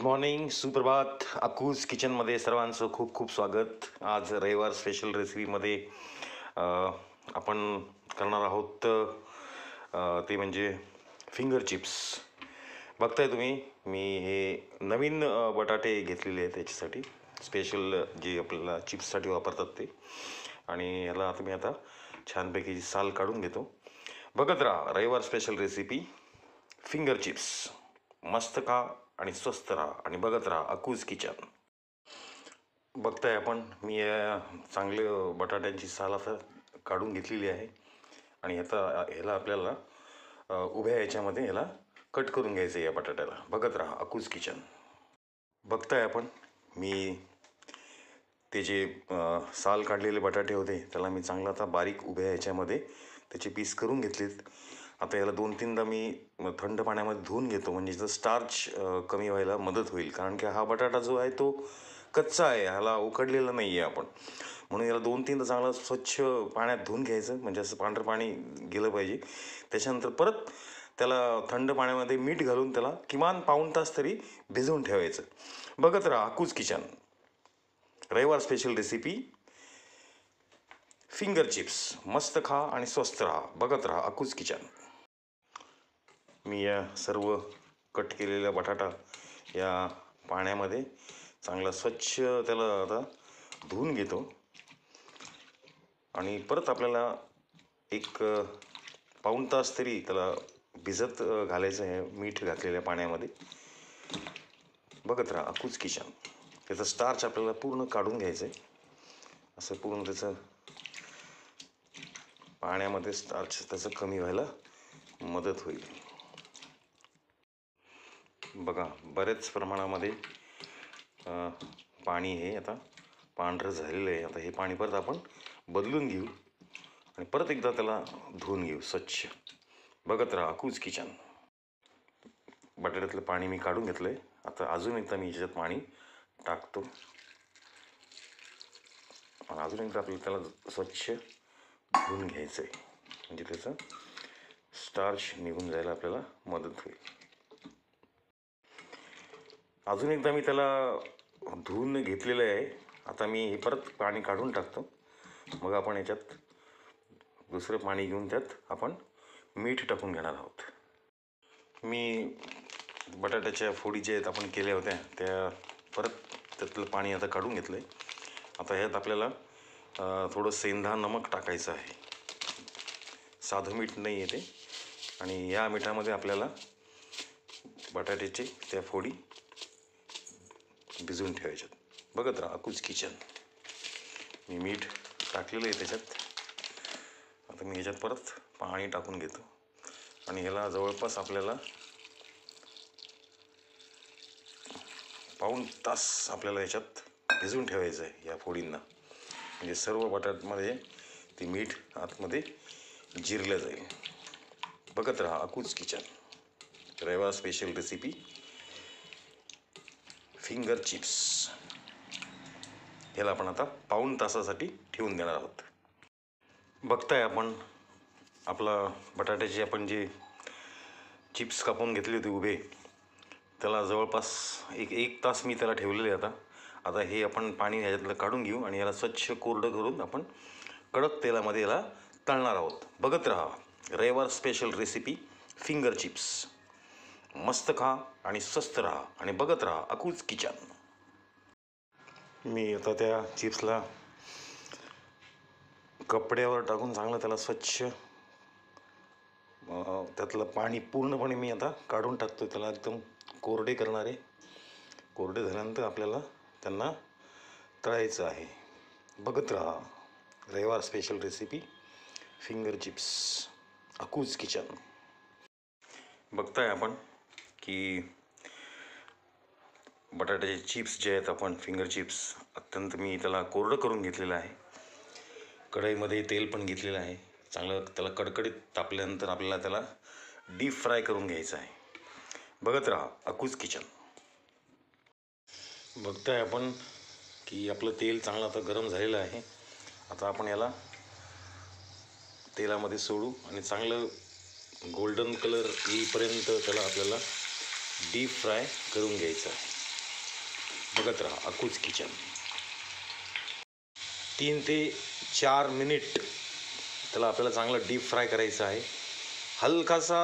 Good morning, सुप्रभात. अकूज किचनमध्ये सर्वांचं खूप खूप स्वागत. आज रविवार स्पेशल रेसिपीमध्ये आपण करणार आहोत ते म्हणजे फिंगर चिप्स. बघताय तुम्ही, मी हे नवीन बटाटे घेतलेले आहेत त्याच्यासाठी, स्पेशल जे आपल्याला चिप्ससाठी वापरतात ते. आणि ह्याला तुम्ही आता छानपैकी साल काढून घेतो. बघत राहा रविवार स्पेशल रेसिपी फिंगर चिप्स. मस्त खा आणि स्वस्त राहा आणि बघत राहा अकूज किचन. बघताय आपण, मी चांगले बटाट्यांची साल असं काढून घेतलेली आहे आणि ह्याला आपल्याला उभ्या ह्याच्यामध्ये ह्याला कट करून घ्यायचं आहे या बटाट्याला. बघत राहा अकूज किचन. बघताय आपण, मी ते जे साल काढलेले बटाटे होते त्याला मी चांगला आता बारीक उभ्या ह्याच्यामध्ये त्याचे पीस करून घेतलेत. आता याला 2-3दा मी थंड पाण्यामध्ये धुवून घेतो, म्हणजे जर स्टार्च कमी व्हायला मदत होईल. कारण की हा बटाटा जो आहे तो कच्चा आहे, ह्याला उकडलेला नाही आहे आपण. म्हणून याला 2-3दा चांगला स्वच्छ पाण्यात धुवून घ्यायचं, म्हणजे असं पांढरं पाणी गेलं पाहिजे. त्याच्यानंतर परत त्याला थंड पाण्यामध्ये मीठ घालून त्याला किमान पाऊण तास तरी भिजवून ठेवायचं. बघत राहा अकूज किचन. रविवार स्पेशल रेसिपी फिंगर चिप्स. मस्त खा आणि स्वस्त राहा. बघत राहा अकूज किचन. मी या सर्व कट केलेला बटाटा या पाण्यामध्ये चांगला स्वच्छ त्याला आता धुवून घेतो आणि परत आपल्याला एक पाऊण तास तरी त्याला भिजत घालायचं आहे मीठ घातलेल्या पाण्यामध्ये. बघत राहा अकूज किचन. त्याचं स्टार्च आपल्याला पूर्ण काढून घ्यायचं आहे. असं पूर्ण त्याचं पाण्यामध्ये स्टार्च त्याचं कमी व्हायला मदत होईल. बघा, बरेच प्रमाणामध्ये पाणी हे आता पांढरं झालेलं आहे. आता हे पाणी परत आपण बदलून घेऊ आणि परत एकदा त्याला धुवून घेऊ स्वच्छ. बघत राहा अकूज किचन. बटाट्यातलं पाणी मी काढून घेतलं आहे. आता अजून एकदा मी याच्यात पाणी टाकतो आणि अजून एकदा आपल्याला त्याला स्वच्छ धुवून घ्यायचं आहे, म्हणजे त्याचं स्टार्च निघून जायला आपल्याला मदत होईल. अजून एकदा मी त्याला धुवून घेतलेलं आहे. आता मी हे परत पाणी काढून टाकतो. मग आपण याच्यात दुसरं पाणी घेऊन त्यात आपण मीठ टाकून घेणार आहोत. मी बटाट्याच्या फोडी जे आहेत आपण केल्या होत्या त्या परत त्यातलं पाणी आता काढून घेतलं आहे. आता ह्यात आपल्याला थोडं सेंधा नमक टाकायचं आहे. साधं मीठ नाही आहे ते. आणि या मिठामध्ये आपल्याला बटाट्याचे त्या फोडी भिजवून ठेवायच्यात. बघत राहा अकूज किचन. मी मीठ टाकलेलं आहे त्याच्यात. आता मी ह्याच्यात परत पाणी टाकून घेतो आणि ह्याला जवळपास आपल्याला पाऊण तास आपल्याला ह्याच्यात भिजवून ठेवायचं आहे या फोडींना, म्हणजे सर्व बटाट्यामध्ये ते मीठ आतमध्ये जिरलं जाईल. बघत राहा अकूज किचन. रविवार स्पेशल रेसिपी फिंगर चिप्स. याला आपण आता पाऊण तासासाठी ठेवून देणार आहोत. बघताय आपण, आपला बटाट्याचे आपण जे चिप्स कापून घेतले होते उभे, त्याला जवळपास एक तास मी त्याला ठेवलेले. आता हे आपण पाणी ह्याच्यातलं काढून घेऊ आणि याला स्वच्छ कोरडं करून आपण कडक तेलामध्ये याला तळणार आहोत. बघत राहा रविवार स्पेशल रेसिपी फिंगर चिप्स. मस्त खा आणि स्वस्त राहा आणि बघत राहा अकूज किचन. मी आता त्या चिप्सला कपड्यावर टाकून चांगलं त्याला स्वच्छ त्यातलं पाणी पूर्णपणे मी आता काढून टाकतो. त्याला एकदम कोरडे करणार आहे. कोरडे झाल्यानंतर आपल्याला त्यांना तळायचं आहे. बघत राहा रविवार स्पेशल रेसिपी फिंगर चिप्स अकूज किचन. बघताय आपण की बटाट्याचे चिप्स जे आहेत आपण फिंगर चिप्स, अत्यंत मी त्याला कोरडं करून घेतलेलं आहे. कढईमध्ये तेल पण घेतलेलं आहे. चांगलं त्याला कडकडीत तापल्यानंतर आपल्याला त्याला डीप फ्राय करून घ्यायचं आहे. बघत राहा अकूज किचन. बघताय आपण की आपलं तेल चांगलं आता गरम झालेलं आहे. आता आपण याला तेलामध्ये सोडू आणि चांगलं गोल्डन कलर येईपर्यंत त्याला आपल्याला डीप फ्राय करून घ्यायचं आहे. बघत राहा अकूज किचन. 3 ते 4 मिनिट त्याला आपल्याला चांगलं डीप फ्राय करायचं आहे. हलकासा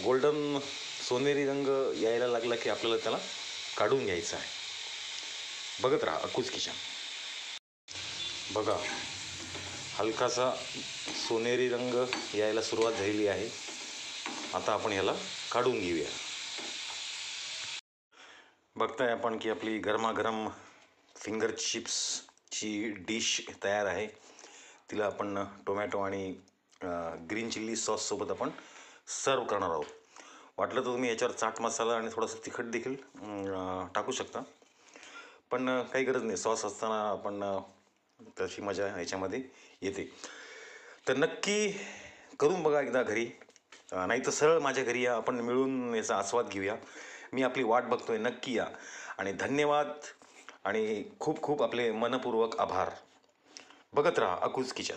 गोल्डन सोनेरी रंग यायला लागला की आपल्याला त्याला काढून घ्यायचं आहे. बघत राहा अकूज किचन. बघा, हलकासा सोनेरी रंग यायला सुरुवात झालेली आहे. आता आपण ह्याला काढून घेऊया. बघताय आपण की आपली गरमागरम फिंगर चिप्सची डिश तयार आहे. तिला आपण टोमॅटो आणि ग्रीन चिल्ली सॉससोबत आपण सर्व करणार आहोत. वाटलं तर तुम्ही याच्यावर चाट मसाला आणि थोडंसं तिखट देखील टाकू शकता, पण काही गरज नाही. सॉस असताना आपण त्याची मजा ह्याच्यामध्ये येते. तर नक्की करून बघा एकदा घरी, नाही तर सरळ माझ्या घरी या, आपण मिळून याचा आस्वाद घेऊया. मी आपली वाट बघतोय, नक्की या. आणि धन्यवाद आणि खूप खूप आपले मनपूर्वक आभार. बघत राहा अकूज किचन.